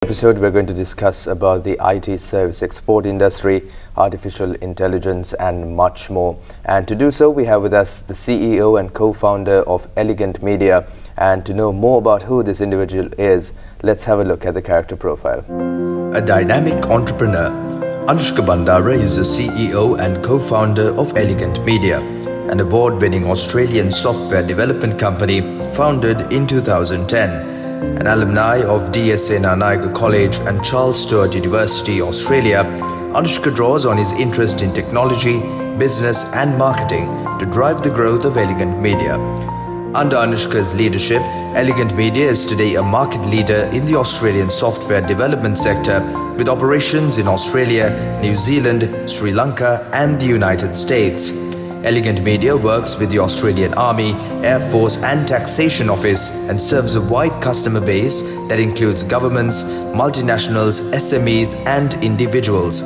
Episode we're going to discuss about the IT service export industry, artificial intelligence and much more. And to do so we have with us the CEO and co-founder of Elegant Media, and to know more about who this individual is, let's have a look at the character profile. A dynamic entrepreneur, Anushka Bandara is the CEO and co-founder of Elegant Media, an award-winning Australian software development company founded in 2010. An alumni of DSA Nanayaga College and Charles Sturt University, Australia, Anushka draws on his interest in technology, business and marketing to drive the growth of Elegant Media. Under Anushka's leadership, Elegant Media is today a market leader in the Australian software development sector with operations in Australia, New Zealand, Sri Lanka and the United States. Elegant Media works with the Australian Army, Air Force and Taxation Office and serves a wide customer base that includes governments, multinationals, SMEs and individuals.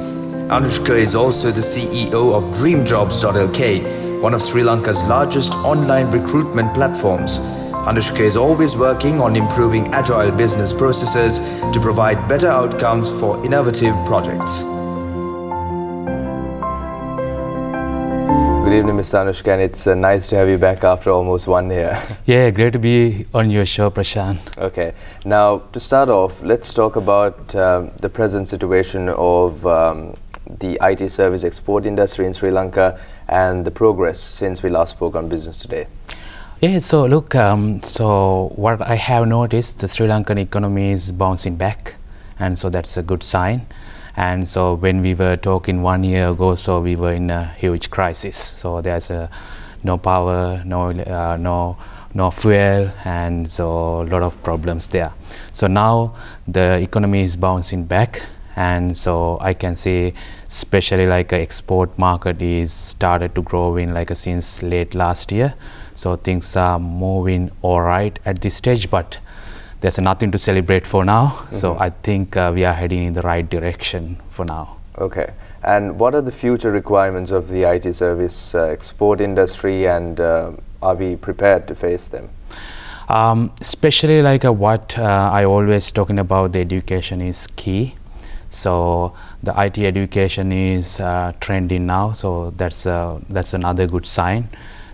Anushka is also the CEO of dreamjobs.lk, one of Sri Lanka's largest online recruitment platforms. Anushka is always working on improving agile business processes to provide better outcomes for innovative projects. Good evening, Mr. Anushka, and it's nice to have you back after almost 1 year. Yeah, great to be on your show, Prashant. Okay, now to start off, let's talk about the present situation of the IT service export industry in Sri Lanka and the progress since we last spoke on Business Today. Yeah, so look, so what I have noticed, the Sri Lankan economy is bouncing back, and so that's a good sign. And so when we were talking 1 year ago, so we were in a huge crisis. So there's no power, no fuel, and so a lot of problems there. So now the economy is bouncing back, and so I can see especially like a export market is started to grow in like since late last year. So things are moving all right at this stage, but there's nothing to celebrate for now. Mm-hmm. So I think we are heading in the right direction for now. Okay. And what are the future requirements of the IT service export industry, and are we prepared to face them? Especially like what I always talking about, the education is key. So the IT education is trending now. So that's another good sign.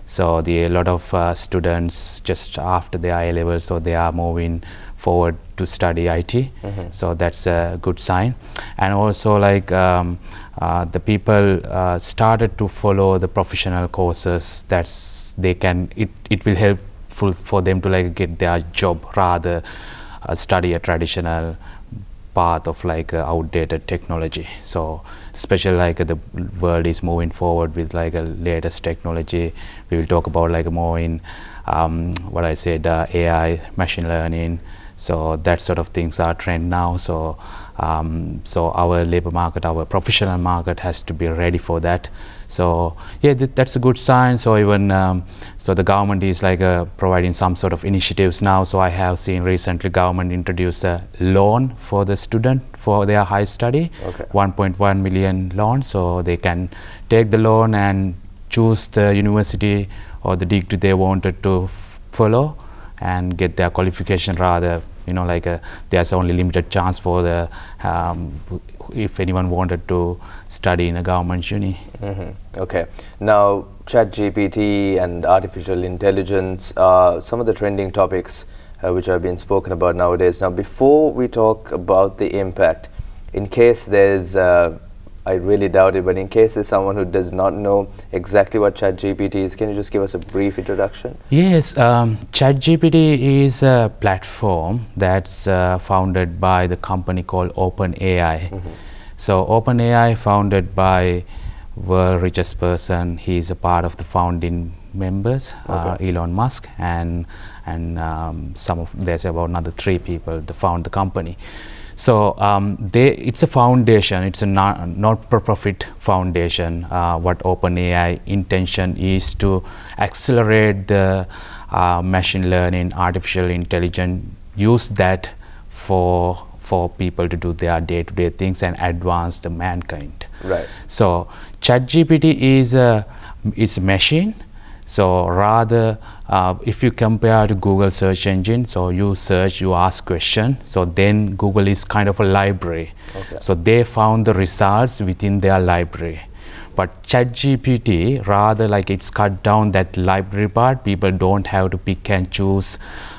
So a lot of students just after their A-levels, so they are moving forward to study IT. Mm-hmm. So that's a good sign. And also like the people started to follow the professional courses. It will help for them to like get their job rather study a traditional path of like outdated technology. So especially like the world is moving forward with like a latest technology. We will talk about like more in what I said, AI, machine learning. So that sort of things are trend now. So our labor market, our professional market has to be ready for that. So yeah, that's a good sign. So even so the government is like providing some sort of initiatives now. So I have seen recently government introduce a loan for the student for their high study. Okay. 1.1 million loan, so they can take the loan and choose the university or the degree they wanted to follow and get their qualification rather. Like there's only limited chance for the if anyone wanted to study in a government uni. Mm-hmm. Okay. Now, ChatGPT and artificial intelligence are some of the trending topics which are being spoken about nowadays. Now, before we talk about the impact, in case there's I really doubt it, but in case there's someone who does not know exactly what ChatGPT is, can you just give us a brief introduction? Yes, ChatGPT is a platform that's founded by the company called OpenAI. Mm-hmm. So OpenAI okay. by world richest person. He's a part of the founding members, okay. Elon Musk, and there's about another 3 people that found the company. So it's a foundation, it's a not-for-profit foundation. What OpenAI intention is to accelerate the machine learning, artificial intelligence, use that for people to do their day-to-day things and advance the mankind. Right. So ChatGPT is a machine So rather, if you compare to Google search engine, so you search, you ask question, so then Google is kind of a library. Okay. So they found the results within their library. But ChatGPT, rather like it's cut down that library part. People don't have to pick and choose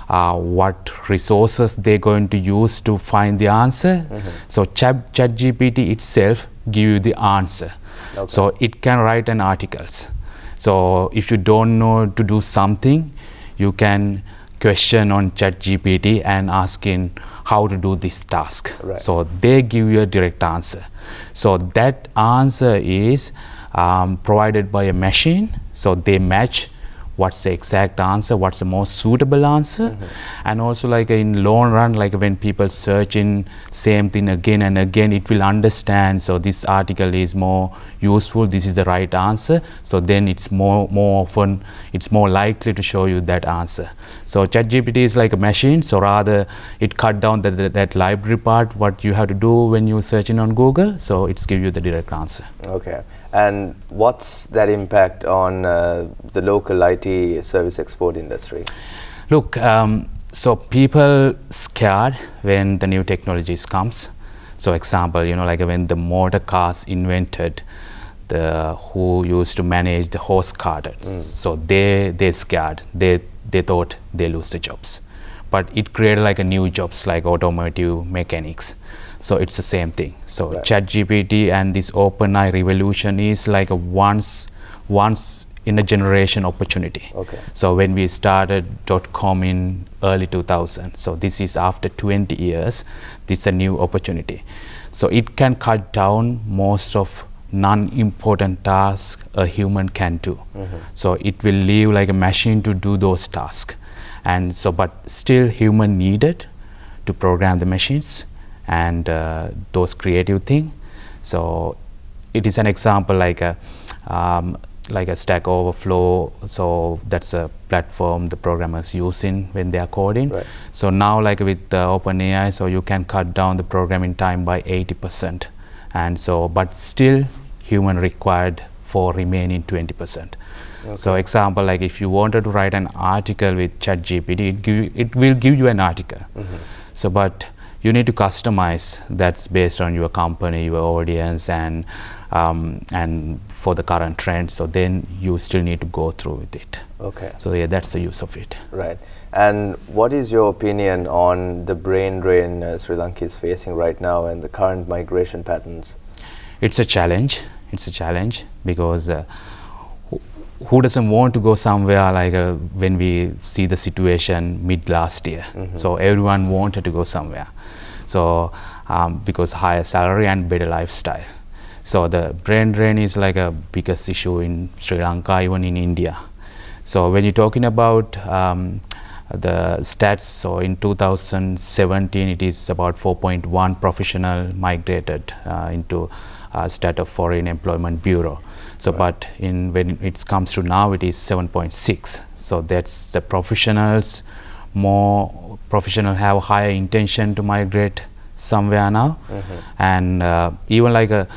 what resources they're going to use to find the answer. So ChatGPT itself give you the answer. Okay. So it can write an articles. So if you don't know to do something, you can question on ChatGPT and asking how to do this task. Right. So they give you a direct answer. So that answer is provided by a machine. So they match what's the exact answer, what's the most suitable answer. And also like in long run, like when people search in same thing again and again, it will understand, so this article is more useful, this is the right answer. So then it's more often, it's more likely to show you that answer. So ChatGPT is like a machine, so rather it cut down that library part, what you have to do when you're searching on Google, so it's give you the direct answer. Okay. And what's that impact on the local IT service export industry? Look, so people scared when the new technologies comes. So example, like when the motor cars invented, who used to manage the horse carts. So they scared. They thought they lose the jobs. But it created like a new jobs like automotive mechanics. So it's the same thing. So right. ChatGPT and this OpenAI revolution is like a once in a generation opportunity. Okay. So when we started .com in early 2000, so this is after 20 years, this is a new opportunity. So it can cut down most of non-important tasks a human can do. So it will leave like a machine to do those tasks. And so, but still human needed to program the machines and those creative things. So it is an example like a Stack Overflow. So that's a platform the programmers using when they are coding. Right. So now like with OpenAI, so you can cut down the programming time by 80%. And so, but still human required for remaining 20%. Okay. So example, like if you wanted to write an article with ChatGPT, it will give you an article. So, but you need to customize that's based on your company, your audience, and for the current trend. So then you still need to go through with it. Okay. So yeah, that's the use of it. Right. And what is your opinion on the brain drain Sri Lanka is facing right now and the current migration patterns? It's a challenge. It's a challenge because who doesn't want to go somewhere like when we see the situation mid last year. So everyone wanted to go somewhere. So because higher salary and better lifestyle. So the brain drain is like a biggest issue in Sri Lanka, even in India. So when you're talking about the stats, so in 2017 it is about 4.1 professional migrated into state of Foreign Employment Bureau. So right. But when it comes to now it is 7.6. So that's the professionals, more professional have higher intention to migrate somewhere now. And even like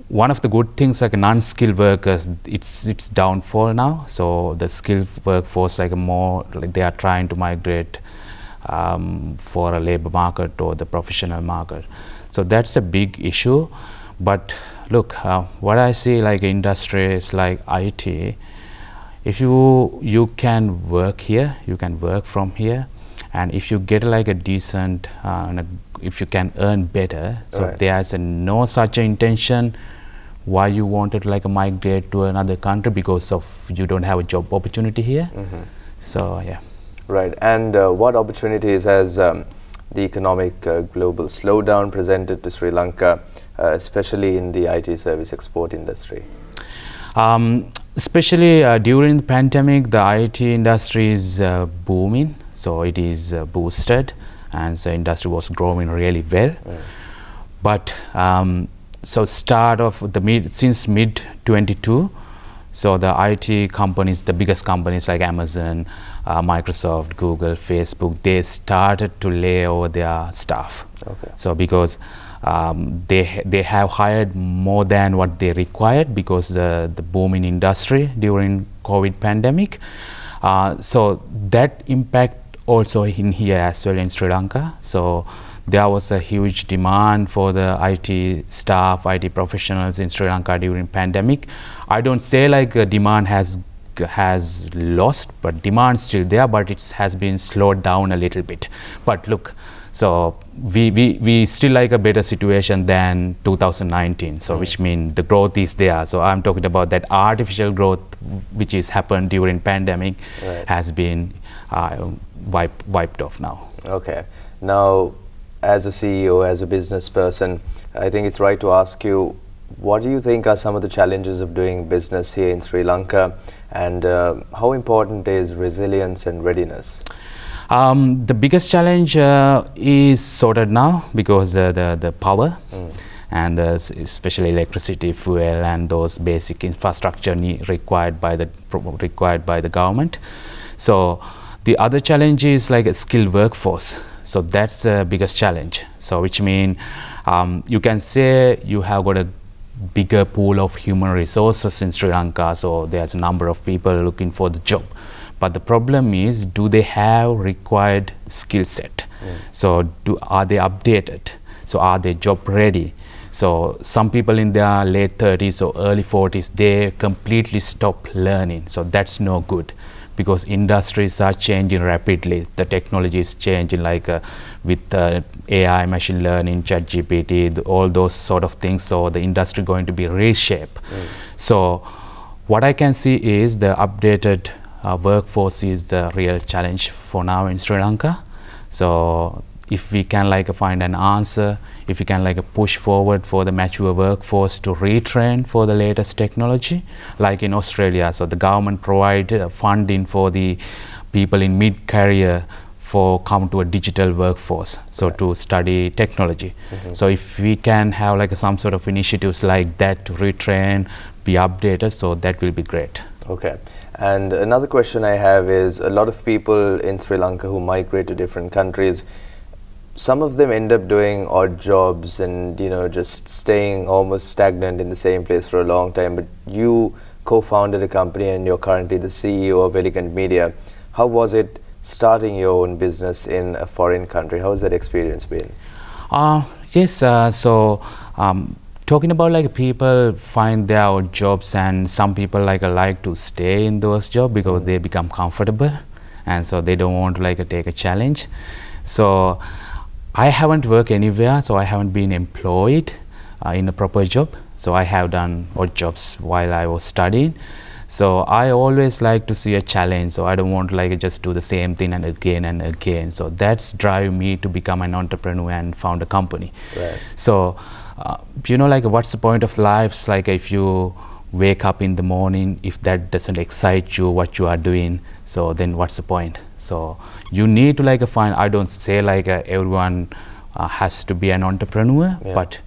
one of the good things like non-skilled workers, it's downfall now. So the skilled workforce like more like they are trying to migrate for a labor market or the professional market. So that's a big issue. But look, what I see like industries like IT, if you can work here, you can work from here, and if you get like a decent, if you can earn better, so right. there's no such intention why you wanted like migrate to another country because of you don't have a job opportunity here. So yeah. Right. And what opportunities has the economic global slowdown presented to Sri Lanka, especially in the IT service export industry? Especially during the pandemic, the IT industry is booming, so it is boosted, and the industry was growing really well. But so start of the since mid 22, so the IT companies, the biggest companies like Amazon, Microsoft, Google, Facebook, they started to lay over their staff. Okay. So because they have hired more than what they required because the boom in industry during COVID pandemic. So that impact also in here as well in Sri Lanka. So there was a huge demand for the IT staff, IT professionals in Sri Lanka during pandemic. I don't say like demand has lost, but demand still there, but it has been slowed down a little bit. But look, so we still like a better situation than 2019. So which means the growth is there. So I'm talking about that artificial growth which is happened during pandemic has been wiped off now. Okay. Now, as a CEO, as a business person, I think it's right to ask you, what do you think are some of the challenges of doing business here in Sri Lanka, and how important is resilience and readiness? The biggest challenge is sorted now because the power and especially electricity, fuel, and those basic infrastructure required by the government. So the other challenge is like a skilled workforce. So that's the biggest challenge. So which means you can say you have got a bigger pool of human resources in Sri Lanka. So there's a number of people looking for the job. But the problem is, do they have required skill set? So are they updated? So are they job ready? So some people in their late 30s or early 40s, they completely stop learning. So that's no good, because industries are changing rapidly. The technology is changing, like with AI, machine learning, ChatGPT, all those sort of things. So the industry going to be reshaped. So what I can see is the updated workforce is the real challenge for now in Sri Lanka. So if we can like find an answer, if we can like push forward for the mature workforce to retrain for the latest technology, like in Australia. So the government provide funding for the people in mid-career for come to a digital workforce, so to study technology. So if we can have like some sort of initiatives like that to retrain, be updated, so that will be great. Okay. And another question I have is, a lot of people in Sri Lanka who migrate to different countries, some of them end up doing odd jobs and, you know, just staying almost stagnant in the same place for a long time. But you co-founded a company and you're currently the CEO of Elegant Media. How was it starting your own business in a foreign country? How has that experience been? Yes, talking about like people find their own jobs, and some people like to stay in those jobs because they become comfortable, and so they don't want to like take a challenge. So I haven't worked anywhere, so I haven't been employed in a proper job. So I have done odd jobs while I was studying. So I always like to see a challenge. So I don't want to like just do the same thing and again and again. So that's drive me to become an entrepreneur and found a company. Right. So you know, like what's the point of life? It's like if you wake up in the morning, if that doesn't excite you what you are doing, so then what's the point? So you need to like find, I don't say like everyone has to be an entrepreneur, but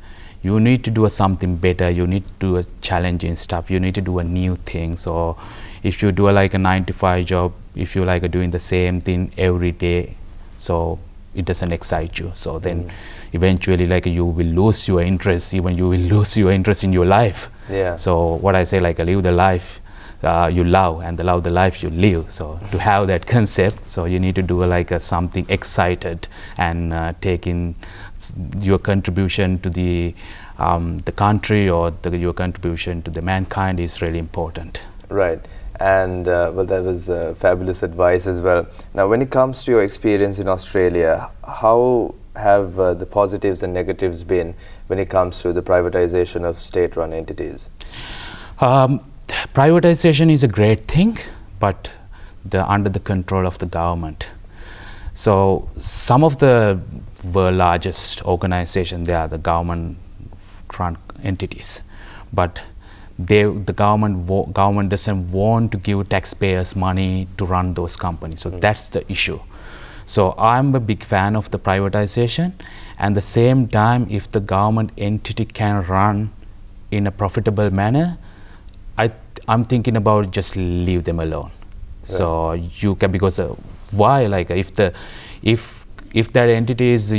you need to do something better. You need to do a challenging stuff. You need to do a new thing. So if you do like a 9-to-5 job, if you like doing the same thing every day, so it doesn't excite you. So then eventually like you will lose your interest, even you will lose your interest in your life. Yeah. So what I say, like live the life you love, and love the life you live. So to have that concept, so you need to do like something excited and taking your contribution to the country, or your contribution to the mankind is really important. Right. And well, that was fabulous advice as well. Now, when it comes to your experience in Australia, how have the positives and negatives been when it comes to the privatization of state-run entities? Privatization is a great thing, but under the control of the government. So some of the world largest organizations, they are the government-run entities, but the government doesn't want to give taxpayers money to run those companies. So that's the issue. So I'm a big fan of the privatization, and the same time, if the government entity can run in a profitable manner, I'm thinking about just leave them alone. Right. So you can, because why, like if that entity is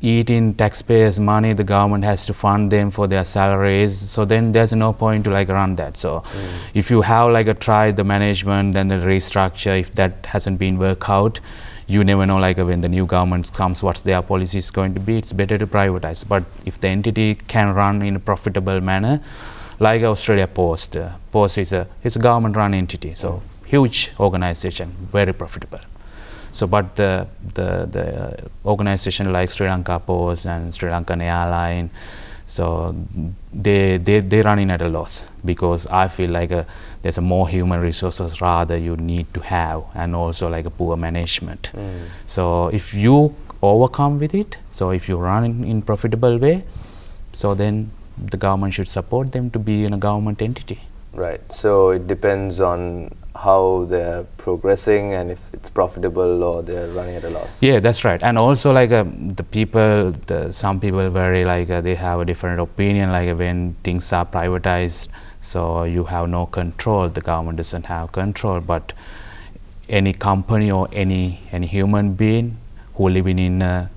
eating taxpayers' money, the government has to fund them for their salaries, so then there's no point to like run that. So if you have like a try the management, then the restructure, if that hasn't been worked out, you never know like when the new government comes what's their policy is going to be. It's better to privatize. But if the entity can run in a profitable manner, like Australia Post, Post is a government run entity, so huge organization, very profitable. So but the organization like Sri Lanka Post and Sri Lankan Airline, so they running at a loss, because I feel like there's a more human resources rather you need to have, and also like a poor management. So if you overcome with it, so if you run in profitable way, so then the government should support them to be in a government entity. Right. So it depends on how they're progressing and if it's profitable or they're running at a loss. Yeah, that's right. And also like some people very like they have a different opinion, like when things are privatized, so you have no control, the government doesn't have control, but any company or any human being who living in a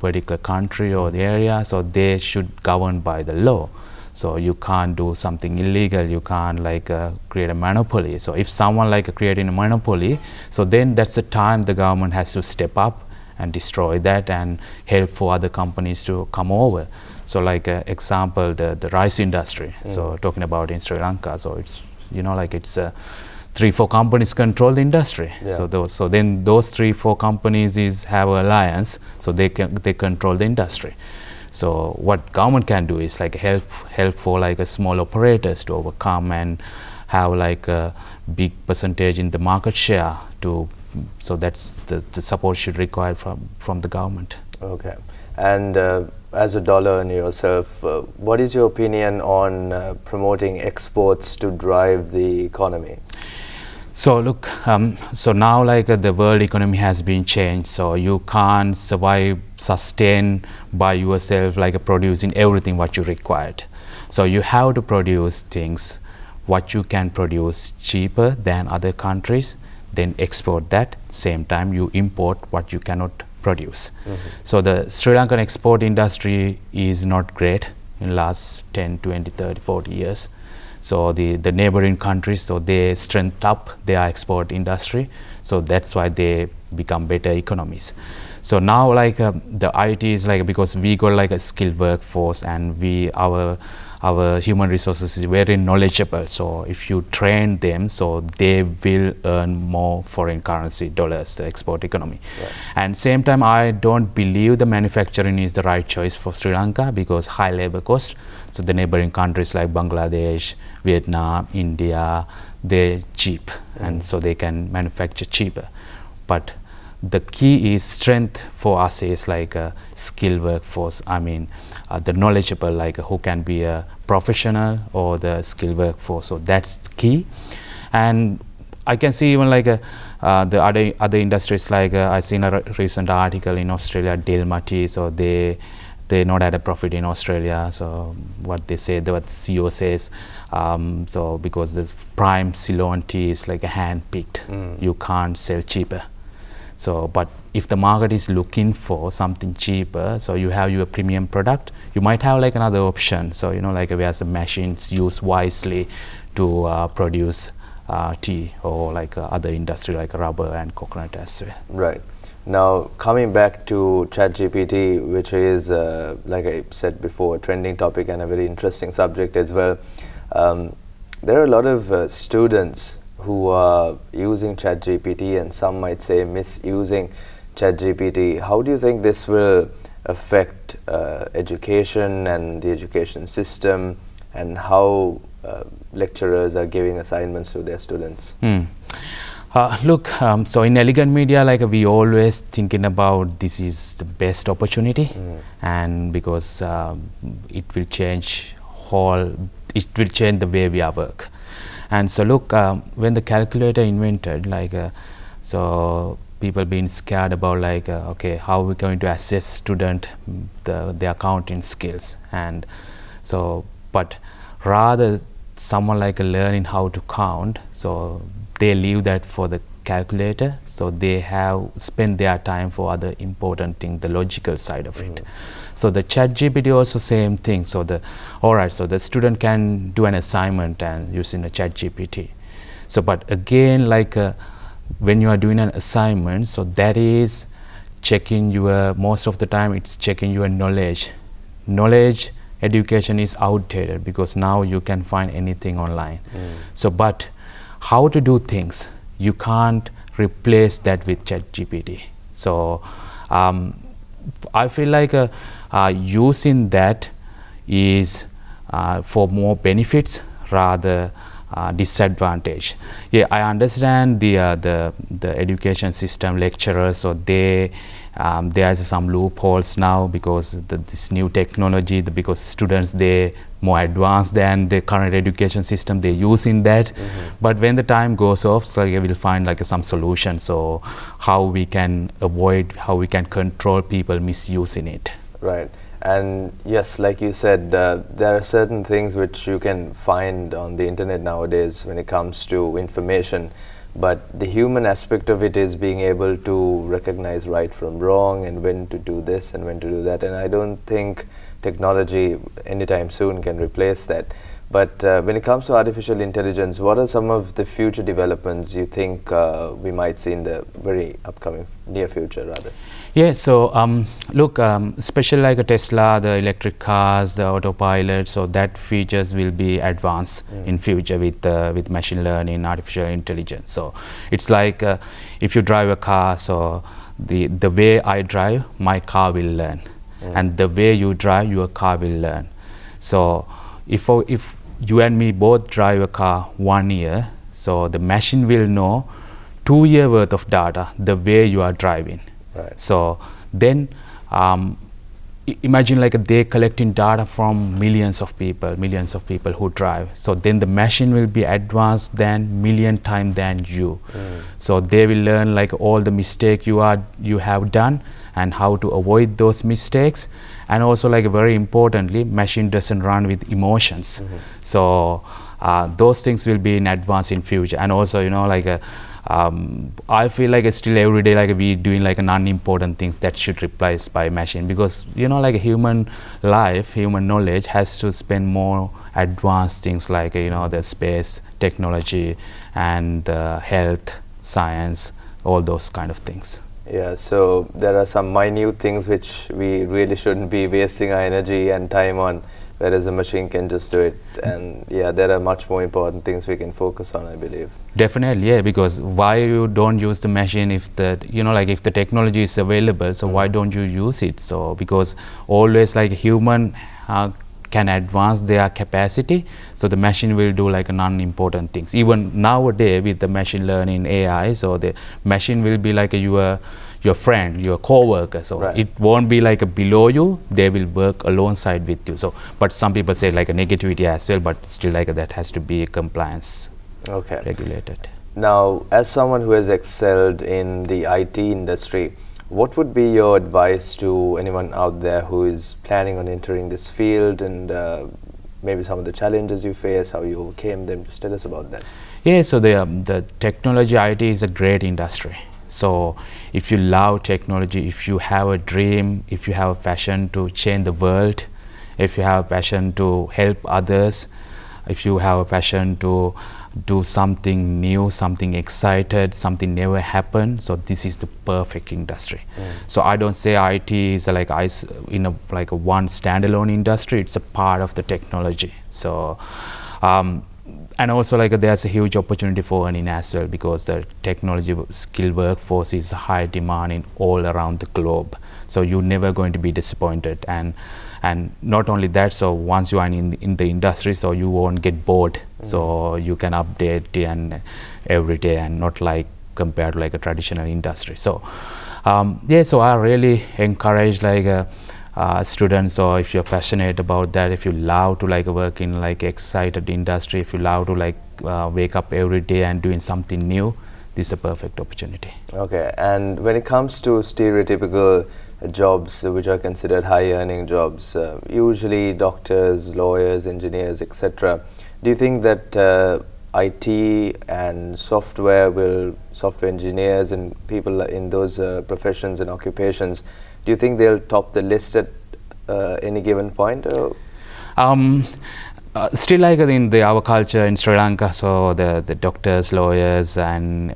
particular country or the area, so they should govern by the law. So you can't do something illegal, you can't like create a monopoly. So if someone like creating a monopoly, so then that's the time the government has to step up and destroy that and help for other companies to come over. So like example, the rice industry, so talking about in Sri Lanka, so it's, you know, like it's 3-4 companies control the industry. Yeah. So then those 3-4 companies have an alliance, so they control the industry. So what government can do is like help for like a small operators to overcome and have like a big percentage in the market share to, so that's the support should require from the government. Okay. And as a dollar in yourself, what is your opinion on promoting exports to drive the economy? So look, so now like the world economy has been changed, so you can't sustain by yourself like producing everything what you required. So you have to produce things what you can produce cheaper than other countries, then export that, same time you import what you cannot produce. So the Sri Lankan export industry is not great in last 10, 20, 30, 40 years. So the neighboring countries, so they strengthened up their export industry, so that's why they become better economies. So now like the IT is like, because we got like a skilled workforce and our human resources is very knowledgeable, so if you train them, so they will earn more foreign currency dollars, the export economy. Yeah. And same time I don't believe the manufacturing is the right choice for Sri Lanka, because high labor cost. So the neighboring countries like Bangladesh, Vietnam, India, they're cheap, and so they can manufacture cheaper. But the key is strength for us is like a skilled workforce. I mean, the knowledgeable, like who can be a professional or the skilled workforce. So that's key. And I can see even like the other industries, like I seen a recent article in Australia, Delmati, so they not had a profit in Australia. So what they say, what the CEO says, so because the prime Ceylon tea is like a hand-picked, you can't sell cheaper. So, but if the market is looking for something cheaper, so you have your premium product, you might have like another option. So, you know, like where some machines used wisely to produce tea, or like other industry like rubber and coconut as well. Right. Now, coming back to ChatGPT, which is, like I said before, a trending topic and a very interesting subject as well. There are a lot of students who are using ChatGPT, and some might say misusing ChatGPT. How do you think this will affect education and the education system, and how lecturers are giving assignments to their students? Look, so in Elegant Media, like we always thinking about this is the best opportunity, and because it will change the way we are work. And so look, when the calculator invented, like so people been scared about like okay, how we're going to assess student the accounting skills, and so but rather someone like learning how to count, so they leave that for the calculator, so they have spent their time for other important thing, the logical side of it. So the ChatGPT also same thing. So the student can do an assignment and using a ChatGPT. So but again, like when you are doing an assignment, so that is checking your, most of the time it's checking your knowledge. Knowledge education is outdated because now you can find anything online. So but how to do things, you can't replace that with ChatGPT. So I feel like using that is for more benefits rather disadvantage. Yeah, I understand the education system lecturers, so there's some loopholes now because this new technology, because students, they more advanced than the current education system, they're using that. But when the time goes off, so we will find like some solution, so how we can avoid, how we can control people misusing it. Right. And yes, like you said, there are certain things which you can find on the internet nowadays when it comes to information, but the human aspect of it is being able to recognize right from wrong and when to do this and when to do that. And I don't think technology anytime soon can replace that. But when it comes to artificial intelligence, what are some of the future developments you think we might see in the very upcoming near future rather? Yeah, so look, especially like a Tesla, the electric cars, the autopilot, so that features will be advanced in future with machine learning, artificial intelligence. So it's like if you drive a car, so the way I drive, my car will learn, and the way you drive, your car will learn. So if you and me both drive a car 1 year, so the machine will know 2 years worth of data the way you are driving. Right. So then imagine like they're collecting data from millions of people who drive. So then the machine will be advanced than million times than you. So they will learn like all the mistakes you have done and how to avoid those mistakes. And also like very importantly, machine doesn't run with emotions. So those things will be in advance in future. And also, you know, like I feel like it's still every day like we doing like an unimportant things that should replaced by machine, because you know like human life, human knowledge has to spend more advanced things like you know the space technology and health science, all those kind of things. Yeah, so there are some minute things which we really shouldn't be wasting our energy and time on, whereas a machine can just do it. And yeah, there are much more important things we can focus on, I believe. Definitely, yeah, because why you don't use the machine if the, you know, like if the technology is available, so why don't you use it? So because always like human can advance their capacity, so the machine will do like non-important things. Even nowadays with the machine learning AI, so the machine will be like your friend, your co-worker, so right. it won't be like below you, they will work alongside with you. So but some people say like a negativity as well, but still like that has to be compliance regulated. Now, as someone who has excelled in the IT industry, what would be your advice to anyone out there who is planning on entering this field, and maybe some of the challenges you face, how you overcame them? Just tell us about that. Yeah, so the technology IT is a great industry. So if you love technology, if you have a dream, if you have a passion to change the world, if you have a passion to help others, if you have a passion to do something new, something excited, something never happened, so this is the perfect industry. So I don't say IT is like in a like a one standalone industry, it's a part of the technology. So and also like there's a huge opportunity for earning as well, because the technology skill workforce is high demand in all around the globe, so you're never going to be disappointed. And not only that, so once you are in the industry, so you won't get bored, so you can update and every day, and not like compared to like a traditional industry. So yeah, so I really encourage like students, or if you're passionate about that, if you love to like work in like excited industry, if you love to like wake up every day and doing something new, this is a perfect opportunity. Okay, and when it comes to stereotypical jobs which are considered high earning jobs, usually doctors, lawyers, engineers, etc., do you think that IT and software engineers and people in those professions and occupations, do you think they'll top the list at any given point? Still, like in our culture in Sri Lanka, so the doctors, lawyers, and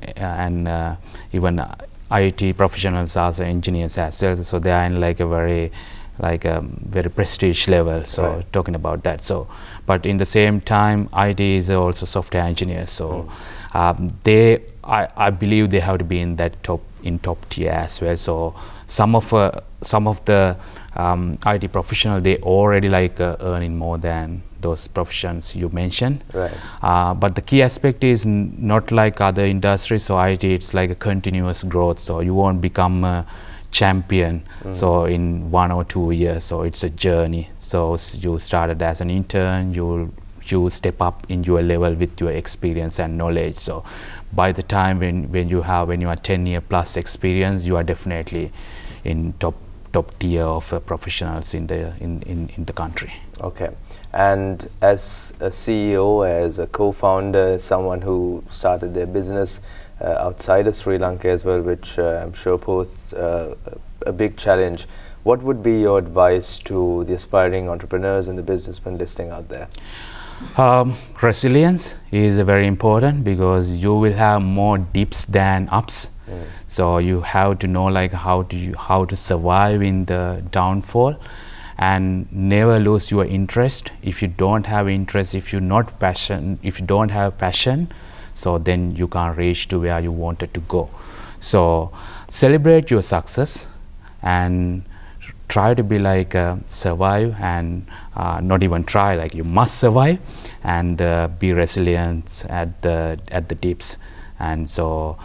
even IT professionals are also engineers as well. So they are in like a very prestige level. So right. Talking about that. So, but in the same time, IT is also software engineers. So I believe they have to be in that top tier as well. So some of the IT professionals, they already earning more than those professions you mentioned. Right. But the key aspect is not like other industries. So IT, it's like a continuous growth. So you won't become a champion so in 1 or 2 years. So it's a journey. So you started as an intern, you step up in your level with your experience and knowledge. So by the time when you are 10-year plus experience, you are definitely in top tier of professionals in the country. Okay. And as a CEO, as a co-founder, someone who started their business outside of Sri Lanka as well, which I'm sure poses a big challenge, what would be your advice to the aspiring entrepreneurs and the businessmen listening out there? Resilience is very important, because you will have more dips than ups. So you have to know how to survive in the downfall, and never lose your interest. If you don't have interest, if you don't have passion, so then you can't reach to where you wanted to go. So celebrate your success and try to be survive, and not even try, you must survive, and be resilient at the dips. And so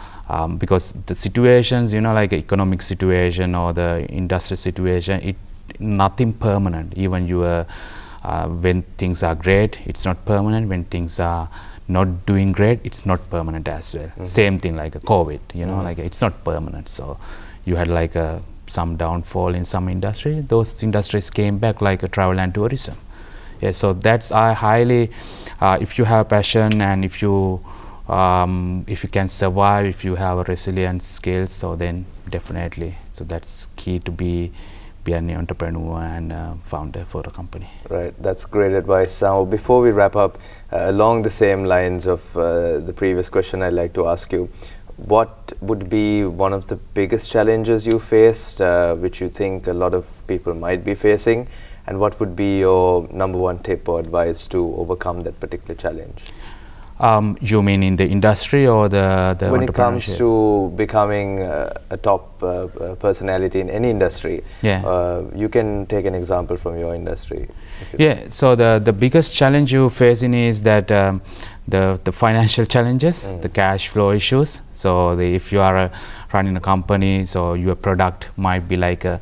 because the situations, economic situation or the industry situation, nothing permanent. Even when things are great, it's not permanent. When things are not doing great, it's not permanent as well. Same thing like a COVID, it's not permanent. So you had some downfall in some industry. Those industries came back, like travel and tourism. Yeah, so that's highly, if you have passion, and if you can survive, if you have a resilient skills, so then definitely. So that's key to be an entrepreneur and founder for a company. Right, that's great advice. Now, before we wrap up, along the same lines of the previous question, I'd like to ask you, what would be one of the biggest challenges you faced, which you think a lot of people might be facing, and what would be your number one tip or advice to overcome that particular challenge? You mean in the industry or the when it comes to becoming a top personality in any industry? Yeah. You can take an example from your industry. Yeah, so the biggest challenge you facing is that the financial challenges, the cash flow issues. So if you are running a company, so your product might be like a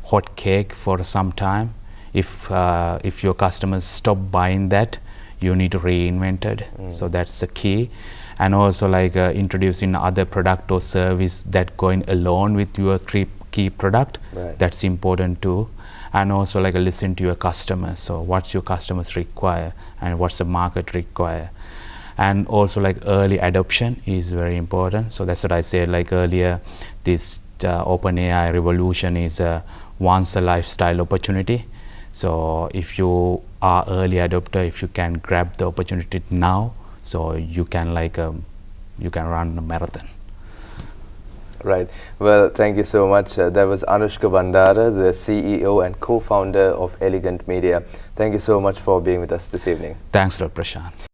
hot cake for some time. If your customers stop buying that, you need to reinvent it. So that's the key. And also introducing other product or service that going along with your key product. Right. That's important too. And also listen to your customers. So what's your customers require and what's the market require. And also early adoption is very important. So that's what I said earlier, this OpenAI revolution is once a lifestyle opportunity. So if you are early adopter, if you can grab the opportunity now, so you can run a marathon. Right. Well, thank you so much. That was Anushka Bandara, the CEO and co-founder of Elegant Media. Thank you so much for being with us this evening. Thanks a lot, Prashant.